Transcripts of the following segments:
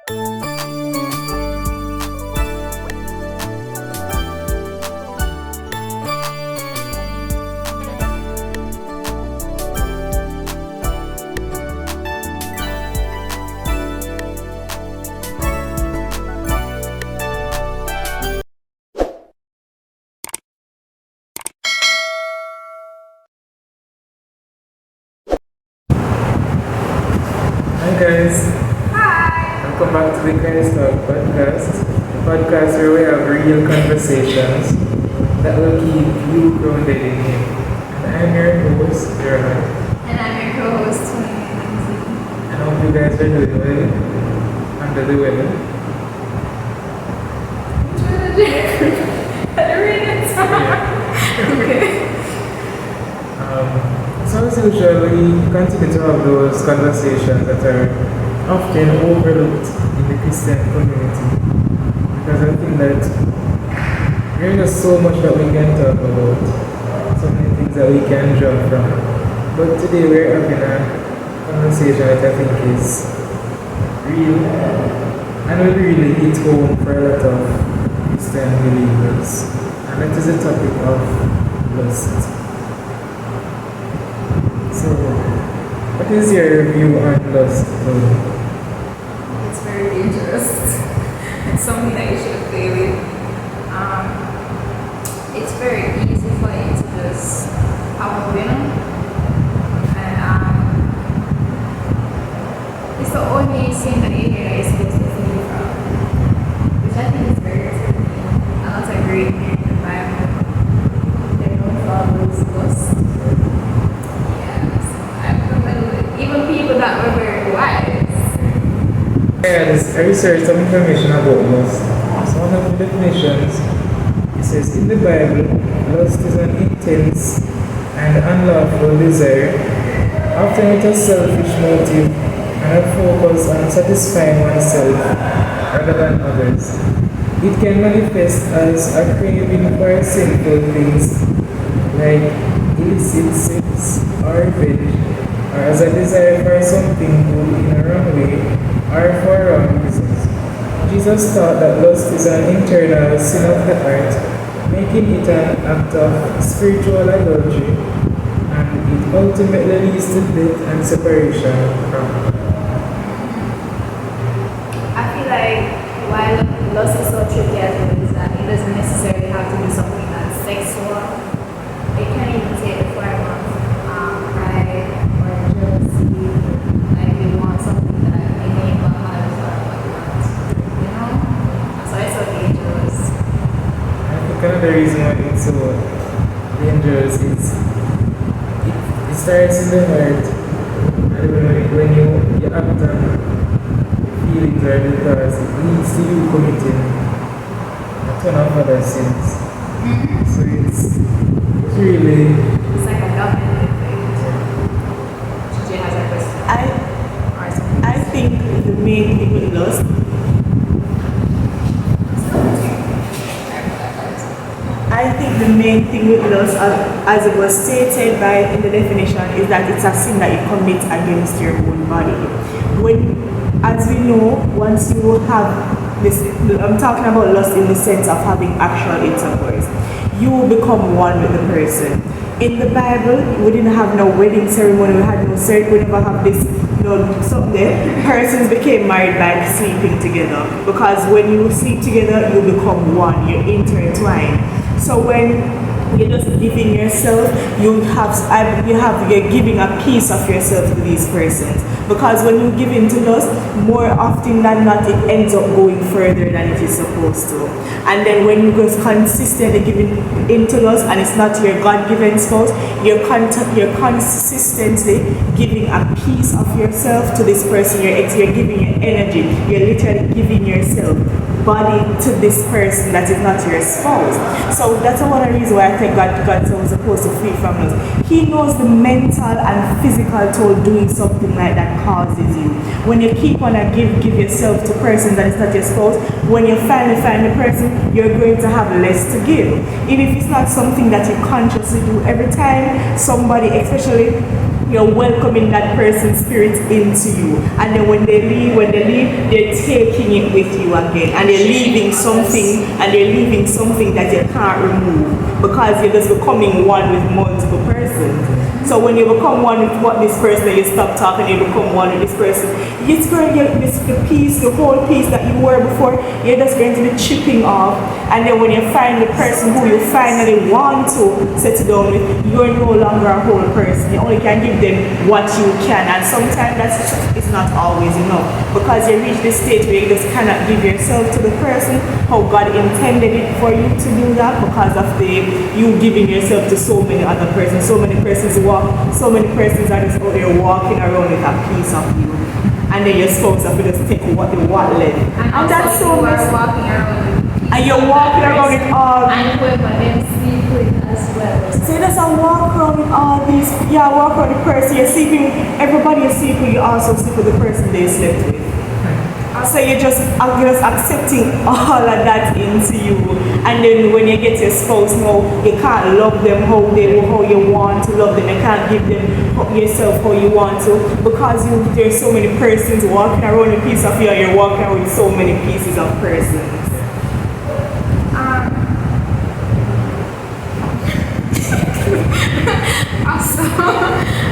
Hi guys, Hi! welcome back to the Guys Talk podcast. The podcast where we have real conversations that will keep you grounded in Him. And I'm your host, Jeraud. And I'm your co-host, Toni-May. And I hope you guys are doing well under the weather. Okay. So as usual, we continue to have those conversations that are often overlooked in the Christian community. Because I think that there is just so much that we can talk about, so many things that we can draw from. But today we're having a conversation that I think is real and will really hit home for a lot of Christian believers. And that is the topic of lust. So, what is your view on lust, though? It's very dangerous. It's something that you should play with. It's very easy for you to just have a winner. And it's the only sin that you hear that you're supposed to flee from. Which I think is very risky. And that's a great thing in the Bible. They don't follow lust. Even people that were very wise. I researched some information about lust. So one of the definitions, it says in the Bible, lust is an intense and unlawful desire, often with a selfish motive and a focus on satisfying oneself rather than others. It can manifest as a craving for sinful things like illicit sex or revenge, or as a desire for something good in a wrong way or for wrong reasons. Jesus taught that lust is an internal sin of the heart, making it an act of spiritual adultery, and it ultimately leads to death and separation from God. I feel like while lust is so tricky as it is, that it doesn't necessarily have to be something that's sexual. It can even take the form of pride or jealousy, like you want something that your neighbor has or whatnot, you know? So it's so dangerous. I think another reason why it's so dangerous is it starts in the heart, and when you act on feelings or the thoughts, it leads to you committing a ton of other sins. So it's really. It's like a double thing. She has a question. I think the main thing with lust, as it was stated by in the definition, is that it's a sin that you commit against your own body. As we know, once you have this, I'm talking about lust in the sense of having actual intercourse, you will become one with the person. In the Bible, we didn't have no wedding ceremony, we had no ceremony, we never have this, something there. Persons became married by sleeping together, because when you sleep together, you become one, you're intertwined. So when you're just giving yourself, you're giving a piece of yourself to these persons. Because when you give into lust, more often than not, it ends up going further than it is supposed to. And then when you just consistently giving into lust, and it's not your God-given spouse, you're consistently giving a piece of yourself to this person. You're giving your energy. You're literally giving yourself body to this person that is not your spouse. So that's one of the reasons why I think God's supposed to free from us. He knows the mental and physical toll doing something like that causes you. When you keep on and give yourself to person that is not your spouse, when you finally find the person, you're going to have less to give. Even if it's not something that you consciously do every time somebody, especially you're welcoming that person's spirit into you. And then when they leave, they're taking it with you again. And they're leaving something, that you can't remove, because you're just becoming one with multiple persons. So when you become one with this person, you stop talking, you become one with this person. It's going to the whole piece that you were before, you're just going to be chipping off. And then when you find the person who you finally want to settle down with, you're no longer a whole person. You only can give them what you can. And sometimes it's not always enough, because you reach this stage where you just cannot give yourself to the person how God intended it for you to do that, because of you giving yourself to so many other persons. So many persons are just out there walking around with a piece of you, and then you're supposed to just take what they want left. And that's so much walking around. And you're walking around with all. And whoever them sleep with as well. So you just walk around with all these. Yeah, walk around the person. You're sleeping. Everybody you sleep with, you also sleep with the person they slept with. So you're just accepting all of that into you. And then when you get your spouse, no, you can't love them how you want to love them. You can't give them yourself how you want to, because there's so many persons walking around a piece of you, and you're walking around with so many pieces of persons. Also,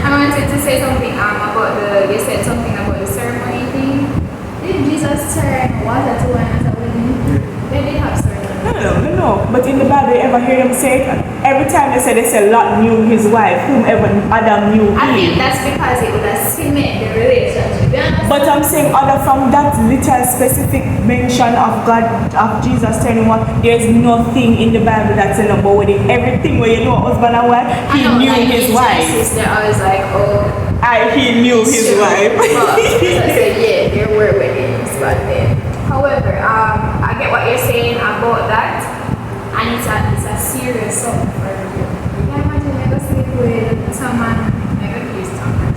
I wanted to say something about you said something about the ceremony thing. Did Jesus turn water to wine at a wedding? They did have ceremony. No. But in the Bible, you ever hear them say it? Every time they say Lot knew his wife, whomever Adam knew I Eve. think that's because it would have cemented the relationship. But I'm saying other from that little specific mention of God, of Jesus turning one, there's nothing in the Bible that's in about wedding. Everything where you know husband and wife, he knew his wife. They're always like, he knew his wife. But I said, yeah, there were weddings back then. However, I get what you're saying about that, and it's a serious something for you. You can imagine never sleep with someone, never use someone.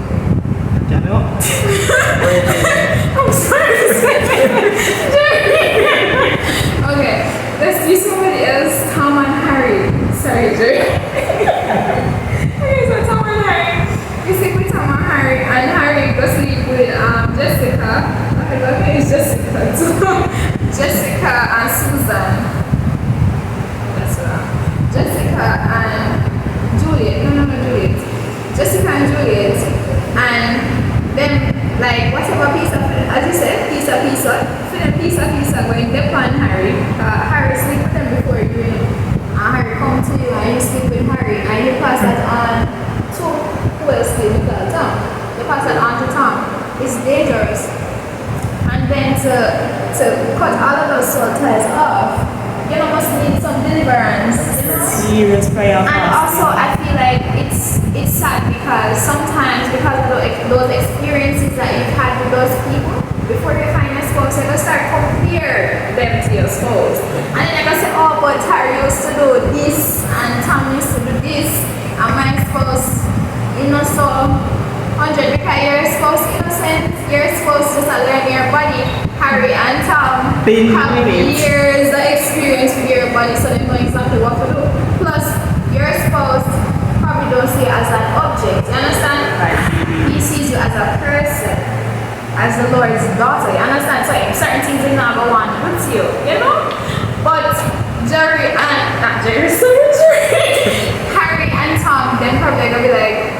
I'm sorry to say Okay, let's do somebody else. Tom and Harry. Sorry, Jerry. Okay, so Tom and Harry. You sleep with Tom and Harry, and Harry goes sleep with Jessica. Okay, it's Jessica too. Jessica and Susan. That's right. Jessica and Juliet. No, Juliet. Jessica and Juliet. And then, like, whatever piece of, as you said, piece of, going dip on Harry. Harry sleep with them before you, Harry come to you and you sleep with Harry, and you pass that on to, who else did you call Tom? You pass that on to Tom. It's dangerous. And then to cut all of those soul ties off, you must need some deliverance. Serious prayer. And also, I feel like it's sad because sometimes, because of those experiences that you've had with those people, before you find a spouse, you're going to start compare them to your spouse. And then you're going to say, oh, but Harry used to do this, and Tom used to do this, and my spouse, so 100 because you're supposed to innocent, you're supposed to just learn your body. Harry and Tom have years of experience with your body, so they know exactly what to do. Plus, your spouse probably don't see you as an object, you understand? He sees you as a person, as the Lord's daughter, you understand? So certain things are not going to want with you, But Harry and Tom, then probably going to be like,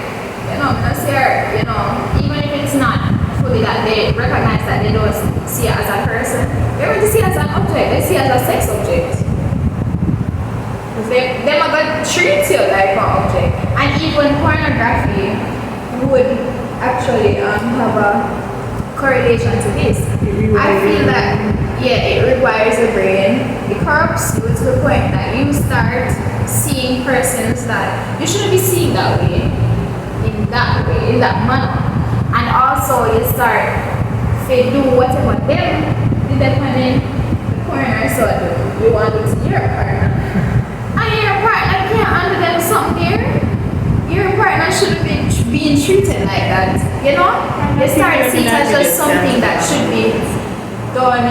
even if it's not fully that they recognize that they don't see it as a person, they're going to see it as an object, they see it as a sex object. They're not going to treat you like an object. And even pornography would actually have a correlation to this. I feel that, it requires your brain, it corrupts you to the point that you start seeing persons that you shouldn't be seeing that way. In that manner, and also you start to do whatever them depending the partner so you want to see your partner, and your partner can't handle them something there. Your partner shouldn't be being treated like that, you start to see it as just something that should be done,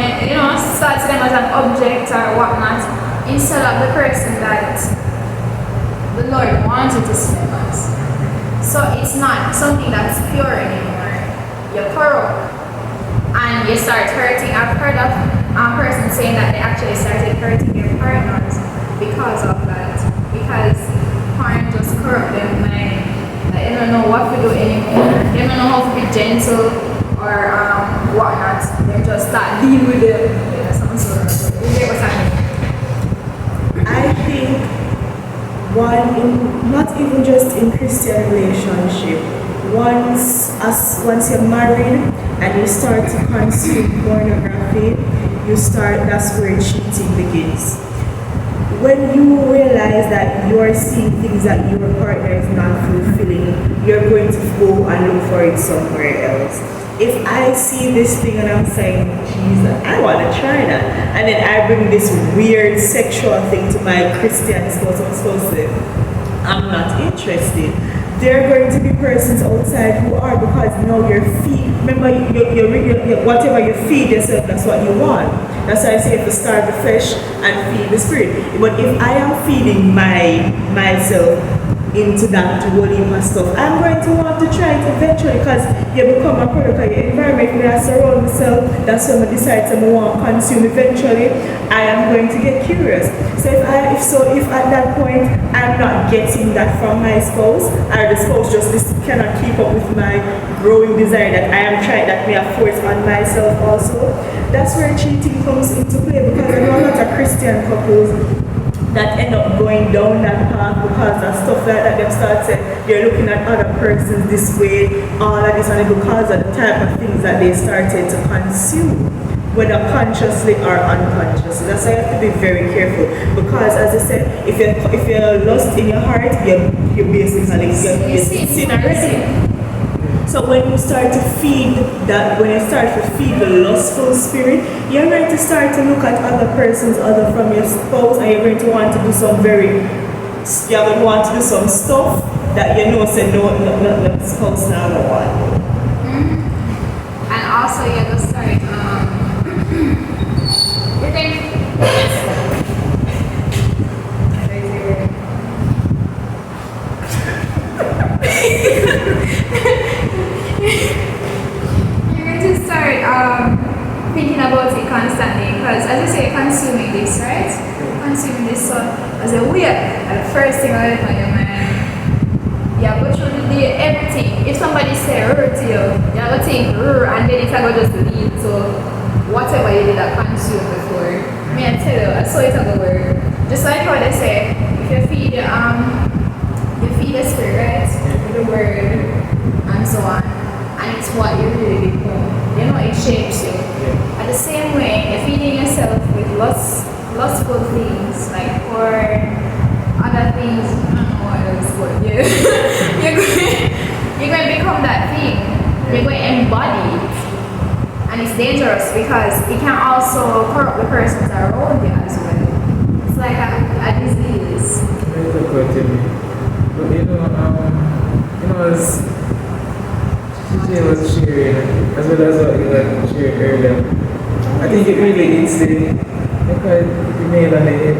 start to them as an object or whatnot, instead of the person that the Lord wants you to see them as. So it's not something that's pure anymore. You're corrupt. And you start hurting. I've heard of a person saying that they actually started hurting their partners because of that. Because porn just corrupt their mind. Like, they don't know what to do anymore. They don't know how to be gentle or whatnot. They just start dealing with them. Some sort of. You get what's happening? I think not even just in Christian relationship. Once you're married and you start to consume pornography, that's where cheating begins. When you realize that you are seeing things that your partner is not fulfilling, you're going to go and look for it somewhere else. If I see this thing and I'm saying, Jesus, I want to try that, and then I bring this weird sexual thing to my Christian spouse, I'm supposed to, I'm not interested. There are going to be persons outside who are, because now your feed, remember, whatever you feed yourself, that's what you want. That's why I say to starve the flesh and feed the spirit. But if I am feeding myself into that holy stuff, I'm going to want to try it eventually, because you become a product of your environment. When I surround myself, that's when I decide to want to consume eventually. I am going to get curious. So if at that point I'm not getting that from my spouse, or the spouse just cannot keep up with my growing desire that I am trying, that may have forced on myself also, that's where cheating comes into play. Because I know a lot of Christian couples that end up going down that path because of stuff like that. Them start saying you're looking at other persons this way, all of this, and because of the type of things that they started to consume, whether consciously or unconsciously. That's why you have to be very careful, because as I said, if you're lost in your heart, you're basically sin already. So when you start to feed the lustful spirit, you're going to start to look at other persons other from your spouse, and you're going to want to do some stuff that you know say no spouse now don't want. And also you're going to start you think you're going to start thinking about it constantly, because as you say, consuming this, right? Consuming this, so as a weird, the first thing I on your mind, yeah, go through the day, everything. If somebody say to you, you have to think, and then it's going to just lead to whatever you did that consume before. May I tell you, I saw it on the word. Just like how they say, if you feed the spirit, right? With the word and so on, and it's what you really become. You know, it shapes you. At the same way, you're feeding yourself with lustful things like porn, other things. I don't know what else, but yeah, you're going to become that thing. You're going to embody it. And it's dangerous because it can also corrupt the persons around you as well. It's like a disease. But as Gigi was sharing, as well as what you had shared earlier, I think it really is the nail on the head,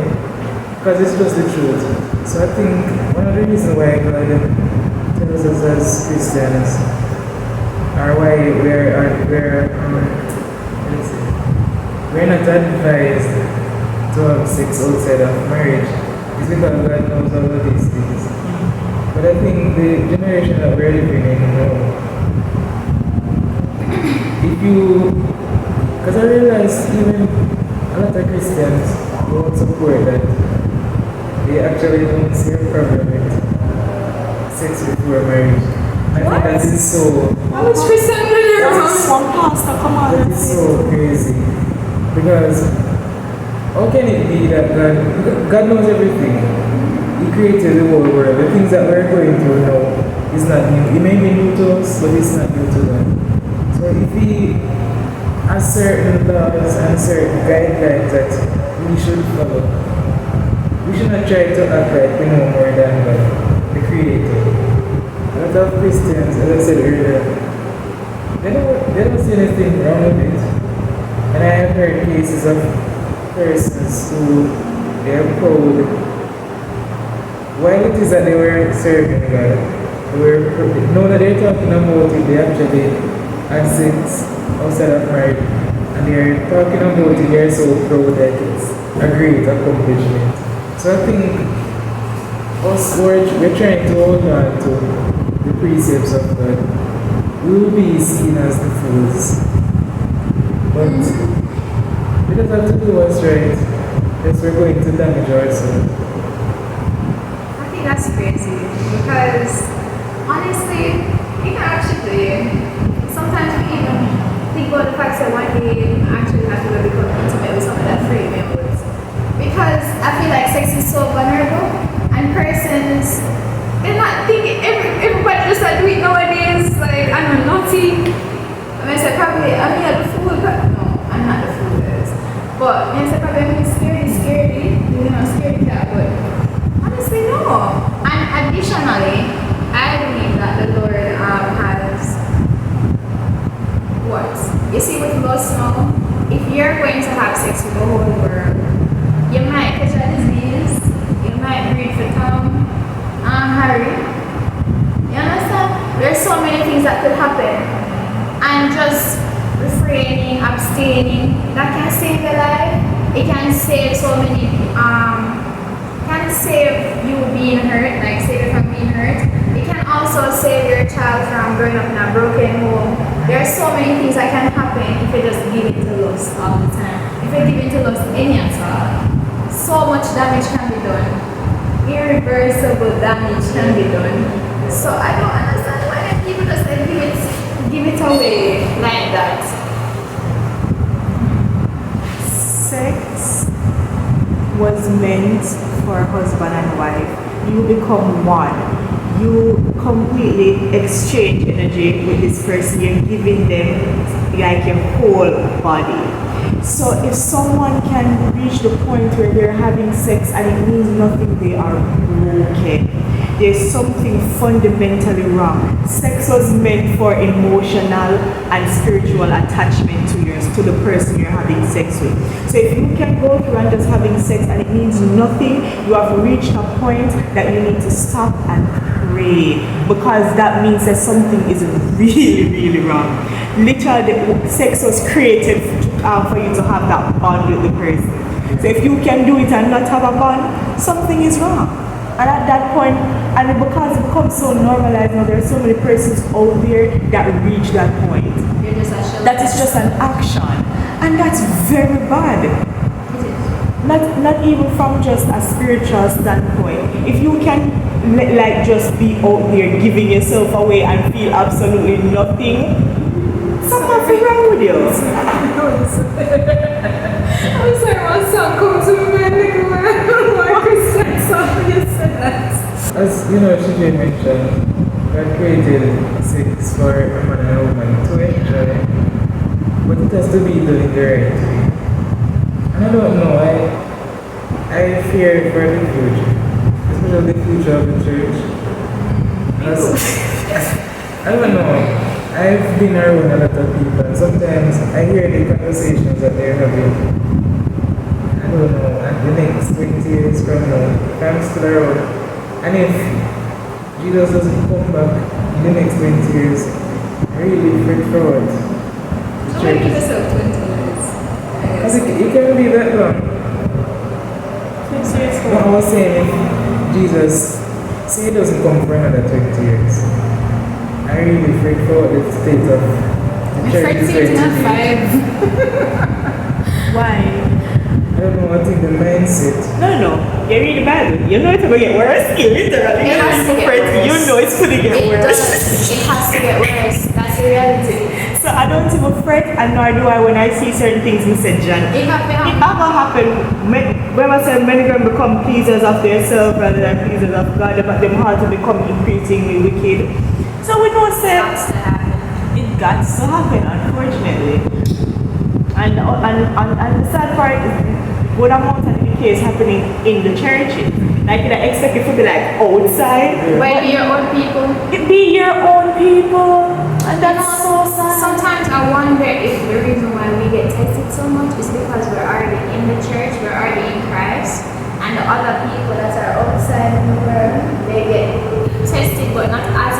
because it's just the truth. So I think one of the reasons why God tells us as Christians, or why we're not advised to have sex outside of marriage, is because God knows all of these things. But I think the generation that we're living in now, because I realize even a lot of Christians won't support that they actually don't see a problem with sex before marriage. I think that is so. How much Christian do you That is so crazy. Because how can it be that God knows everything? He created the whole world. The things that we're going through now is not new. It may be new to us, but it's not new to them. So if He has certain laws and certain guidelines that we should follow, we should not try to act like we know more than God, the Creator. A lot of Christians, as I said earlier, they don't see anything wrong with it. And I have heard cases of persons who they are proud while it is that they were serving God, Now that they're talking about it, they actually had sex outside of marriage. And they're talking about it, they're so proud that it's a great accomplishment. So I think we're trying to hold on to the precepts of God. We will be seen as the fools. But we don't have to do what's right. Yes, we're going to damage ourselves. I think that's crazy because honestly, you can actually sometimes we even think about the fact that one day you actually have to become intimate with someone that free members. Because I feel like sex is so vulnerable and persons they're not thinking everybody just like do it nowadays, like I'm naughty. I mean I said probably I'm the fool, but no, I'm not the fool guys. But I said probably I'm scary, scary cat, but honestly no. And additionally, I believe that the Lord has what? You see with lust now, if you're going to have sex with the whole world, you might catch a disease, you might breed for Tom, Harry. You understand? There's so many things that could happen. And just refraining, abstaining, that can save your life. It can save so many, can save you being hurt, like save you from being hurt. It can also save your child from growing up in a broken home. There are so many things that can happen if you just give in to lust all the time. If you give in to lust any at all, so much damage can be done. Irreversible damage can be done. So I don't understand why people just like give it away like that. Sex was meant for husband and wife. You become one. You completely exchange energy with this person. You're giving them like your whole body. So if someone can reach the point where they're having sex and it means nothing, they are broken. There's something fundamentally wrong. Sex was meant for emotional and spiritual attachment to the person you're having sex with. So if you can go through and just having sex and it means nothing, you have reached a point that you need to stop and pray, because that means that something is really, really wrong. Literally, sex was created for you to have that bond with the person. So if you can do it and not have a bond, something is wrong. And at that point, and because it becomes so normalized now, there are so many persons out there that reach that point. That is just an action. And that's very bad. Not even from just a spiritual standpoint. If you can like just be out there giving yourself away and feel absolutely nothing, something's wrong with you. I'm sorry, one song comes to my mind, like Christian song, you said that. As you know, Shiji mentioned, God created sex for a man and a woman to enjoy, but it has to be done in the right way. And I don't know, I fear for the future, especially the future of the church. I don't know. I've been around a lot of people, and sometimes I hear the conversations that they're having. I don't know, and the next 20 years from now, if I'm still around, and if Jesus doesn't come back in the next 20 years, I really fret forward. How many give yourself 20 years? Because it can't be that long. 20 years No, I was saying, if Jesus, say he doesn't come for another 20 years, I really fret forward the state of the church is going to be. Why? I don't know, I think the mindset. No. You read the Bible. You know it's going to get worse. Literally. It has to get worse. You know it's going to get worse. It has to get worse. That's the reality. So I don't even fret, and nor do I when I see certain things in St. John. It ever happened. When I said many of them become pleasers of themselves rather than pleasers of God, but them hearts to become increasingly wicked. So we know sex. It got to happen, unfortunately. And the sad part is what amount of the case happening in the churches. Like you expect it to be like outside. Well, be your own people. It be your own people. And that's so sad. Sometimes I wonder if the reason why we get tested so much is because we're already in the church, we're already in Christ, and the other people that are outside in the world, they get tested but not as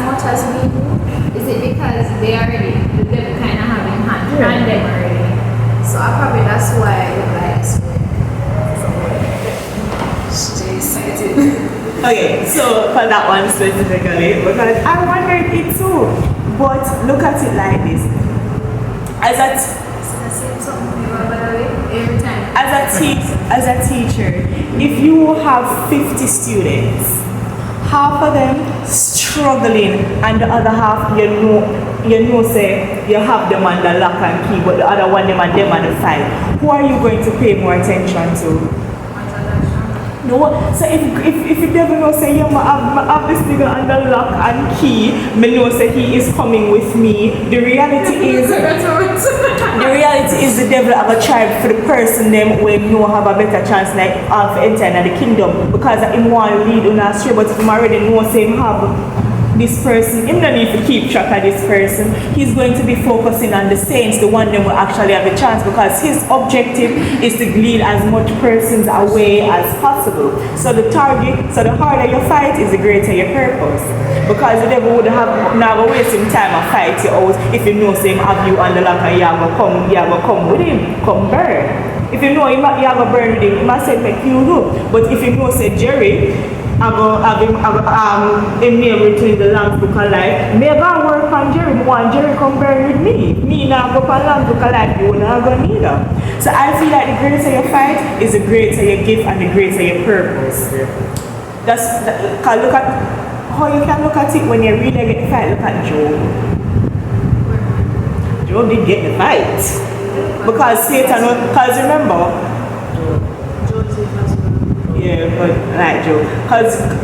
that's why the guy is so excited. Okay, so for that one specifically, because I wondered it too. But look at it like this. As a teacher, if you have 50 students, half of them struggling and the other half say you have them on the lock and key, but the other one them on the file, who are you going to pay more attention to? No, so if you never know say yeah, I have this nigga under lock and key, me know say he is coming with me. The reality is the devil have a tribe for the person them when no have a better chance like of entering the kingdom because him want to lead on astray, but if him already know say him have this person, him don't need to keep track of this person. He's going to be focusing on the saints, the one that will actually have a chance because his objective is to lead as much persons away as possible. So the harder you fight is the greater your purpose. Because the devil would have never wasting time and fight you out if you know say him have you on the lock and you have to come with him, come burn. If you know you have to burn with him, he must say make you do. But if you know say Jerry, I go have him name between the Lamb's Book of Life. Maybe I work on Jerry, want Jerry come burn with me. Me now go on Lamb's Book of Life, you not go neither. So I feel like the greater your fight is the greater your gift and the greater your purpose. Cause look at how you can look at it when you really get the fight. Look at Job. Job did get the fight. Because Satan, because remember, yeah, but like Job.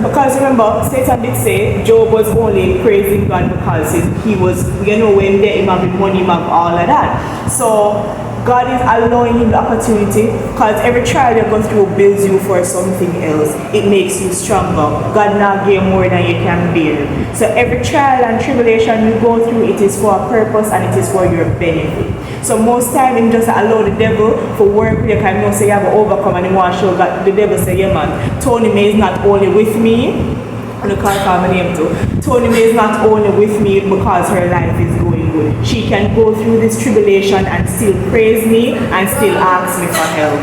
Because remember, Satan did say Job was only praising God because he was, when there him having money, him have all of that. So God is allowing him the opportunity because every trial you go through builds you for something else. It makes you stronger. God now give more than you can bear. So every trial and tribulation you go through, it is for a purpose and it is for your benefit. So most time him just allow the devil for work with you because you know say you have to overcome and you want to show God. The devil say, yeah man, Toni-May is not only with me. I can't call my name too. Toni-May is not only with me because her life is going good. She can go through this tribulation and still praise me and still ask me for help.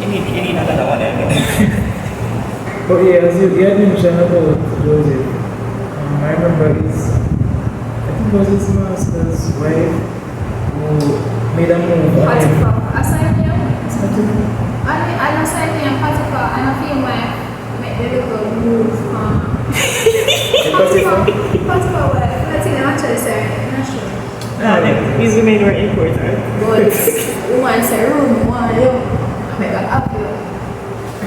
You need another one anyway. But yeah, as you had mentioned about Joseph, I remember I think it was his master's wife who made a move on him. I don't say anything Potiphar, I don't feel my little move Potiphar what? Let's see, I'm actually saying, I'm not sure. These women were important. But woman say room, one, yo, I make an up you.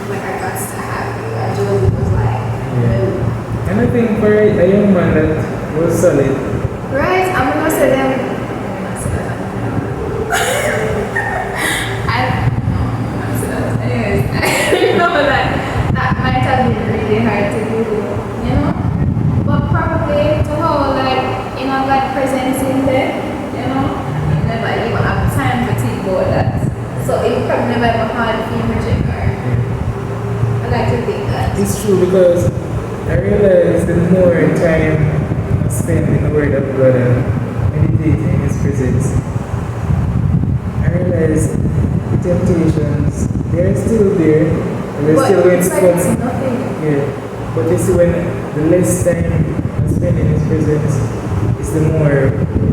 Like I got to have you. And Joseph was like, yeah. And I think for a young man that was solid. Right, I'm gonna say them. That might have been really hard to do, you know? But probably to how, like, God presents in there, you know? You never even have time to think about that. So it probably never ever hard for you to reject her. I like to think that. It's true because I realize the more time I spend in the Word of God and meditating in His presence, I realize temptations, they're still there. They're still going to come. Yeah. But you see, when the less time I spend in His presence, is the more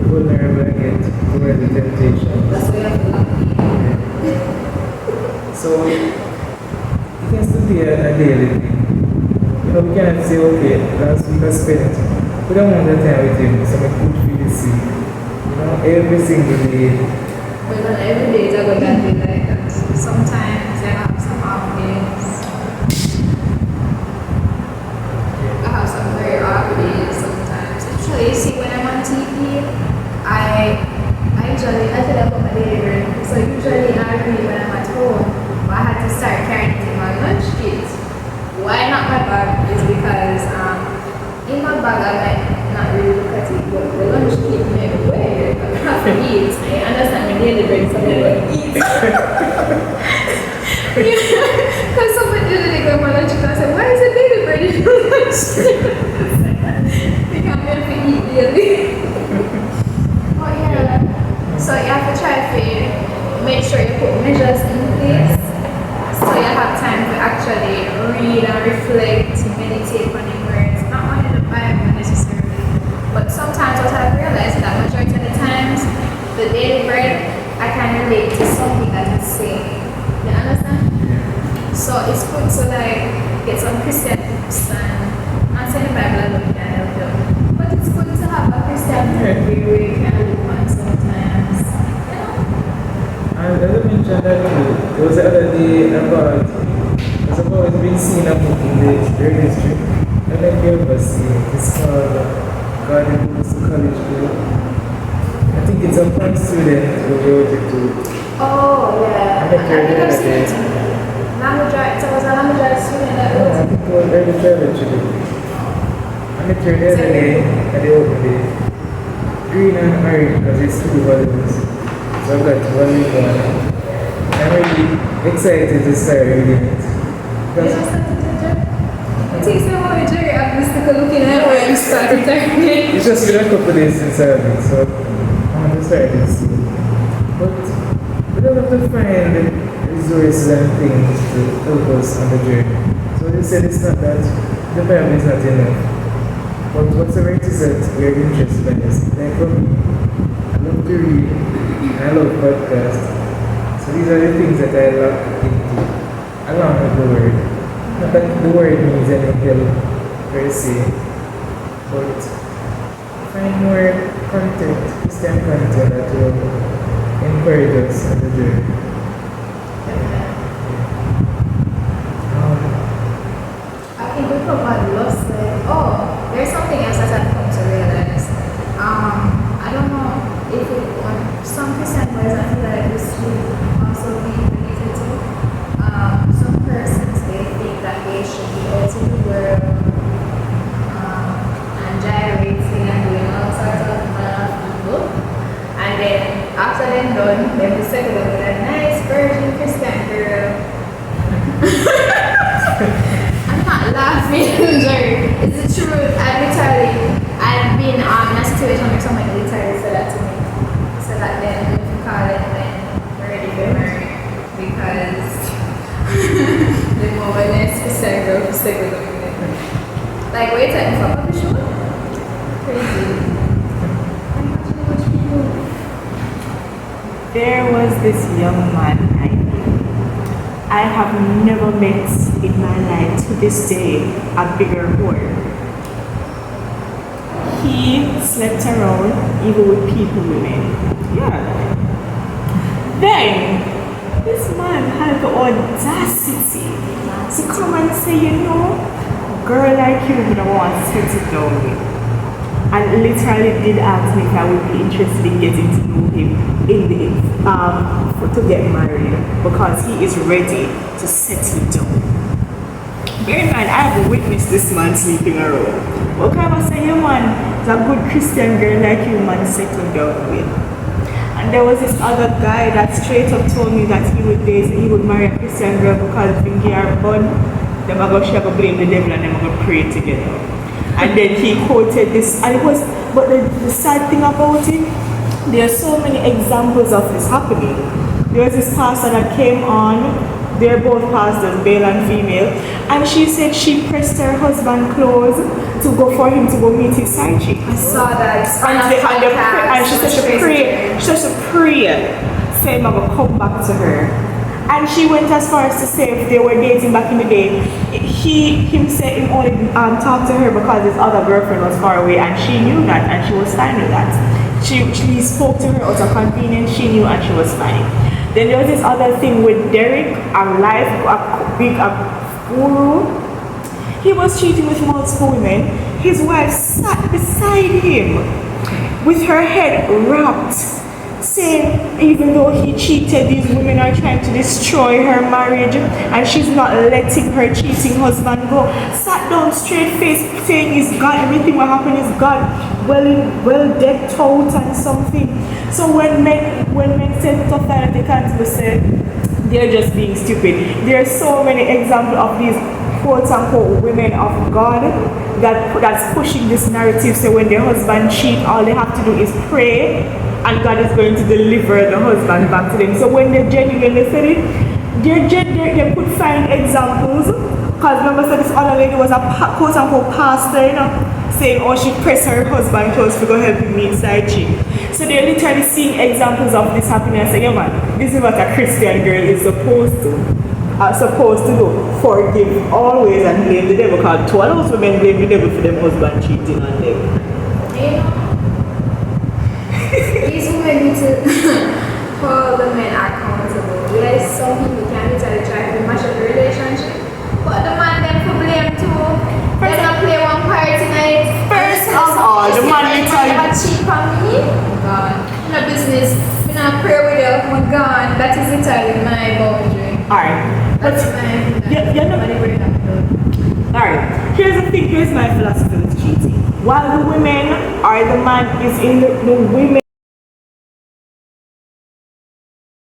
vulnerable I get toward the temptation. That's why I have to So it can still be a daily thing. You know, we can't say, okay, last week I spent, we don't want that time with Him, so I could feel sick. You know, every single day. But not every day it's going to be like that. Sometimes I have some off days. I have some very off days sometimes. Actually, you see, when I'm on TV, I usually tell about my daily routine. So usually I read when I'm at home, but I had to start carrying it in my lunch kit. Why not my bag? Is because in my bag I might not really look at it, but the lunch kit may be where I have to eat. I understand my daily bread, so I'm going to eat. Because someone usually go to my lunch kit and say, why is it daily bread in your lunch kit? Because I'm going to eat daily. Oh yeah. So you have to try to have to make sure you put measures in place so you have time to actually read and reflect, meditate on the words, not only the Bible necessarily, but sometimes what I've realized that majority of the times the daily bread I can relate to something that is saying. You understand? So it's good to like get some Christian books and not saying the Bible alone can help you, but it's good to have a Christian book where you can look on sometimes. You know? And as I mentioned that there was the other day about, as I've always been seeing a book in the history, and then you ever see it. It's called God Goes to College Book. I think it's a fun student who wrote it too. Oh yeah. I think I've seen it. So was a language student that No, I wrote it? think it was early challenge today. I met her the other day at the open day. Green and orange because it's two volumes. So I've got volume 1. I'm really excited to start reading it. Because It takes a while, Jerry. I'm just looking at where you started learning. it's just been a couple days since I've been, so I'm going to start it soon. But we don't have to find resources and things to help us on the journey. So they said it's not that the Bible is not enough. But whatever it is that we're interested in is like for me, I love to read and I love podcasts. So these are the things that I look into along with the word. Not that the word means any help per se, but find more content, Christian content that will encourage us on the journey. I can look up on lust. Oh, there's something else that I've come to realize. I don't know if it on some Christian boys I feel like this would also be related to. Some persons they think that they should be out in the world and gyrating and doing all sorts of evil. And then after they're done, they will settle down with a nice virgin Christian girl. I'm not laughing, Jerry. It's the truth. I've been in a situation where somebody literally said that to me. So that then if you call it when we're ready to get married because the moment is for single like wait time for puppy show? Crazy. I'm watching much people. There was this young man I have never met in my life to this day a bigger whore. He slept around even with people women. Yeah. Then this man had the audacity to come and say, you know, girl like you would want to settle down with. And literally did ask me if I would be interested in getting to know him to get married because he is ready to settle down. Bear in mind, I have witnessed this man sleeping around. What kind of say, you man, is a good Christian girl like you man settle down with? And there was this other guy that straight up told me that he would marry a Christian girl because when he are born, them are going to blame the devil and them are going to pray together. And then he quoted this, and but the sad thing about it, there are so many examples of this happening. There was this pastor that came on, they're both pastors, male and female, and she said she pressed her husband close to go for him to go meet his side chick. I saw that. And she said to pray, say I'm going to come back to her. And she went as far as to say if they were dating back in the day, he only talked to her because his other girlfriend was far away, and she knew that, and she was fine with that. He spoke to her out of convenience, she knew, and she was fine. Then there was this other thing with Derek, a big guru. He was cheating with multiple women. His wife sat beside him with her head wrapped, saying even though he cheated, these women are trying to destroy her marriage and she's not letting her cheating husband go. Sat down straight face saying he's God, everything what happened is God, well decked out and something. So when men say stuff like that, they can't say they're just being stupid. There are so many examples of these quote-unquote women of God that's pushing this narrative. So when their husband cheat, all they have to do is pray and God is going to deliver the husband back to them. So when they genuinely said it, they could find examples. Because remember, said this other lady was a quote unquote pastor, you know, saying, oh, she pressed her husband close to go help him meet side chick. So they're literally seeing examples of this happening and saying, yeah man, this is what a Christian girl is supposed to do. Forgive always and blame the devil. Because two of those women blame the devil for them husband cheating on them. You know, these women need to hold the men accountable. Like some people can literally try to mash up the relationship. But the man then for blame too. They're not play one part tonight. First of all, the man literally never cheat on me. Oh God. No business. I'm not pray with you. Oh my God. That is literally my boundary. Alright. That's Alright. Here's the thing, here's my philosophy with cheating. While the women or the man is in the women